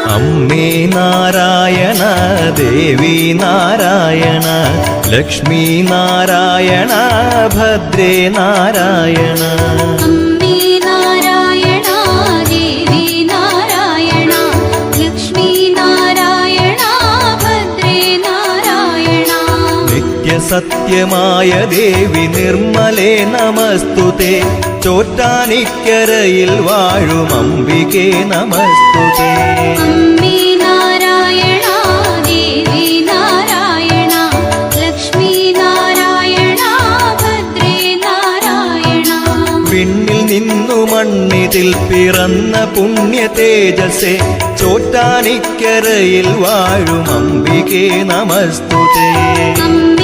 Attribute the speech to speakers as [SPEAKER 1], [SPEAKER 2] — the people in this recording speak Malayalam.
[SPEAKER 1] അമ്മേ നാരായണ ദേവി നാരായണ ലക്ഷ്മി നാരായണ ഭദ്രേ നാരായണ
[SPEAKER 2] അമ്മേ നാരായണ ദേവി നാരായണ ലക്ഷ്മി നാരായണ ഭദ്രേ നാരായണ
[SPEAKER 1] നിത്യസത്യമായ ദേവി നിർമ്മലേ നമസ്തുതേ ചോറ്റാനിക്കരയിൽ വാഴും അംബികേ നമസ്തുതേ
[SPEAKER 2] അമ്മേ നാരായണ ദേവി നാരായണ ലക്ഷ്മി നാരായണ ഭദ്രേ നാരായണ
[SPEAKER 1] വിണ്ണിൽ നിന്നു മണ്ണിതിൽ പിറന്ന പുണ്യ തേജസ്സേ ചോറ്റാനിക്കരയിൽ വാഴും അംബികേ നമസ്തുതേ
[SPEAKER 2] അമ്മേ